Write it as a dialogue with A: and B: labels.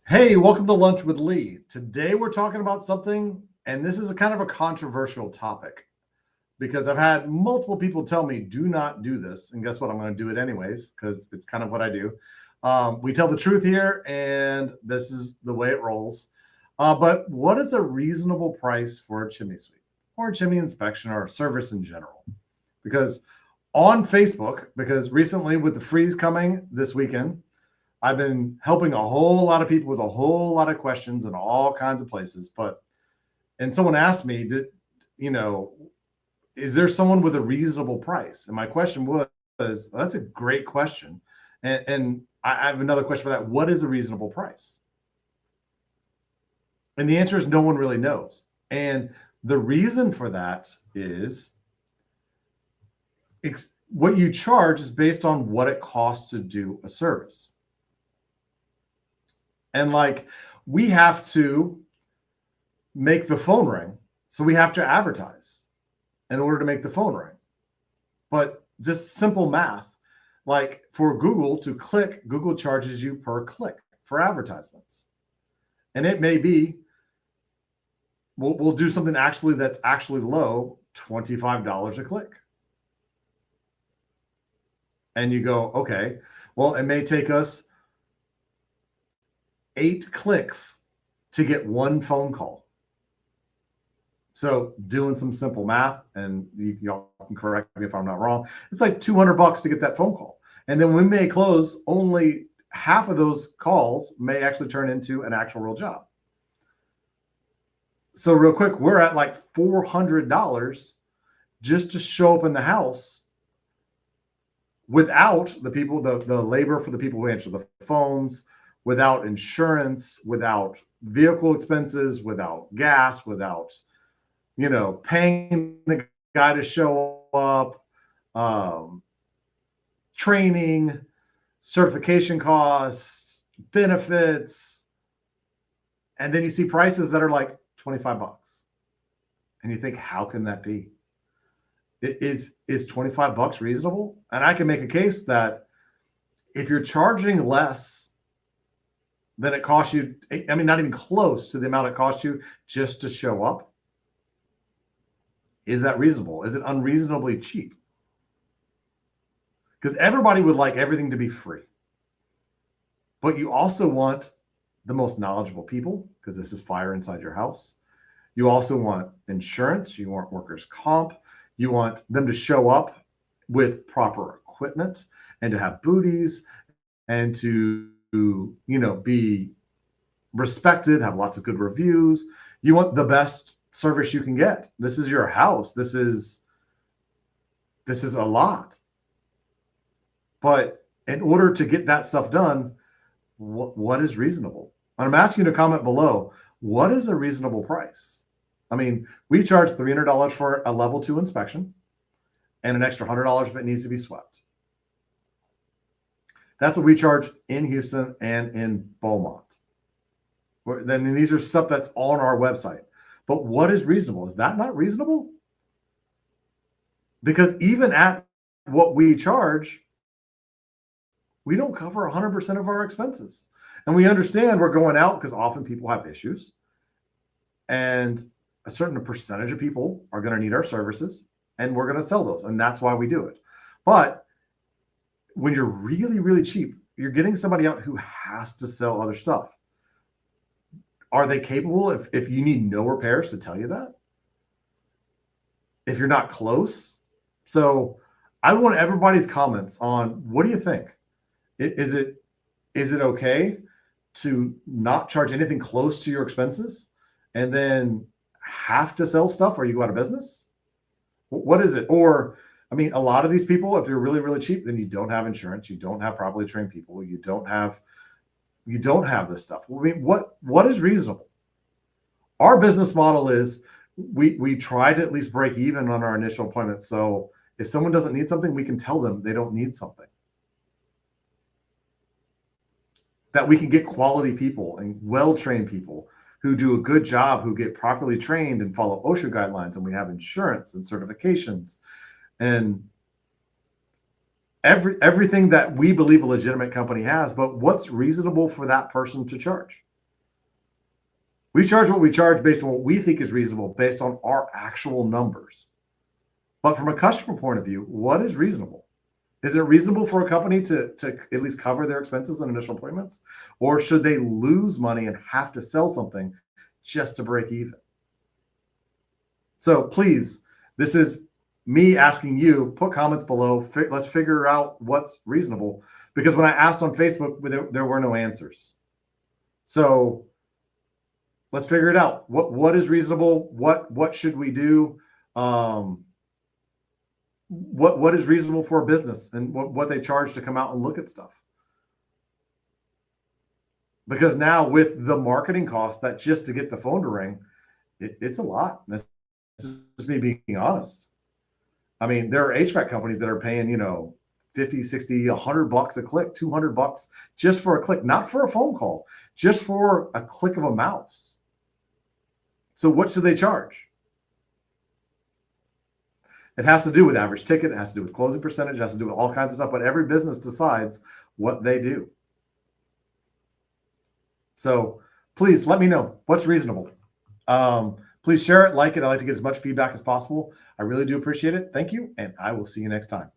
A: Hey, welcome to Lunch with Lee. Today we're talking about something, and this is a kind of a controversial topic because I've had multiple people tell me, do not do this. And guess what? I'm going to do it anyways because it's kind of what I do. We tell the truth here, and this is the way it rolls. But what is a reasonable price for a chimney sweep or a chimney inspection or a service in general? Because on Facebook, because recently with the freeze coming this weekend, I've been helping a whole lot of people with a whole lot of questions in all kinds of places. And someone asked me, you know, is there someone with a reasonable price? And my question was, that's a great question. And I have another question for that. What is a reasonable price? And the answer is no one really knows. And the reason for that is what you charge is based on what it costs to do a service. And like, we have to make the phone ring. So we have to advertise in order to make the phone ring. But just simple math, like for Google to click, Google charges you per click for advertisements. And it may be, we'll do something actually that's actually low, $25 a click. And you go, okay, well, it may take us 8 clicks to get one phone call. So doing some simple math, and y'all can correct me if I'm not wrong, it's like $200 to get that phone call. And then we may close only half of those calls may actually turn into an actual real job. So real quick, we're at like $400 just to show up in the house without the people, the labor for the people who answer the phones, without insurance, without vehicle expenses, without gas, without, paying the guy to show up, training, certification costs, benefits. And then you see prices that are like $25. And you think, how can that be? Is $25 reasonable? And I can make a case that if you're charging less than it costs you, I mean, not even close to the amount it costs you just to show up, is that reasonable? Is it unreasonably cheap? Because everybody would like everything to be free. But you also want the most knowledgeable people, because this is fire inside your house. You also want insurance. You want workers' comp. You want them to show up with proper equipment and to have booties and to be respected, have lots of good reviews. You want the best service you can get. This is your house. This is a lot. But in order to get that stuff done, what is reasonable? And I'm asking you to comment below, what is a reasonable price? I mean, we charge $300 for a level 2 inspection and an extra $100 if it needs to be swept. That's what we charge in Houston and in Beaumont. Then these are stuff that's on our website. But what is reasonable? Is that not reasonable? Because even at what we charge, we don't cover 100% of our expenses. And we understand we're going out because often people have issues. And a certain percentage of people are going to need our services, and we're going to sell those. And that's why we do it. But when you're really, really cheap, you're getting somebody out who has to sell other stuff. Are they capable if you need no repairs to tell you that? If you're not close? So I want everybody's comments on, what do you think? Is it okay to not charge anything close to your expenses and then have to sell stuff or you go out of business? What is it? Or, I mean, a lot of these people, if they're really, really cheap, then you don't have insurance, you don't have properly trained people, you don't have this stuff. I mean, what is reasonable? Our business model is we try to at least break even on our initial appointment. So if someone doesn't need something, we can tell them they don't need something. That we can get quality people and well-trained people who do a good job, who get properly trained and follow OSHA guidelines, and we have insurance and certifications and everything that we believe a legitimate company has. But what's reasonable for that person to charge? We charge what we charge based on what we think is reasonable, based on our actual numbers. But from a customer point of view, what is reasonable? Is it reasonable for a company to at least cover their expenses and initial appointments? Or should they lose money and have to sell something just to break even? So please, this is me asking you, put comments below. Let's figure out what's reasonable. Because when I asked on Facebook, there were no answers. So let's figure it out. What is reasonable? What should we do? What is reasonable for a business, and what they charge to come out and look at stuff. Because now with the marketing cost, that just to get the phone to ring, it's a lot. This is just me being honest. I mean, there are HVAC companies that are paying, 50, 60, $100 a click, $200 just for a click, not for a phone call, just for a click of a mouse. So what should they charge? It has to do with average ticket. It has to do with closing percentage. It has to do with all kinds of stuff. But every business decides what they do. So please let me know what's reasonable. Please share it, like it. I like to get as much feedback as possible. I really do appreciate it. Thank you. And I will see you next time.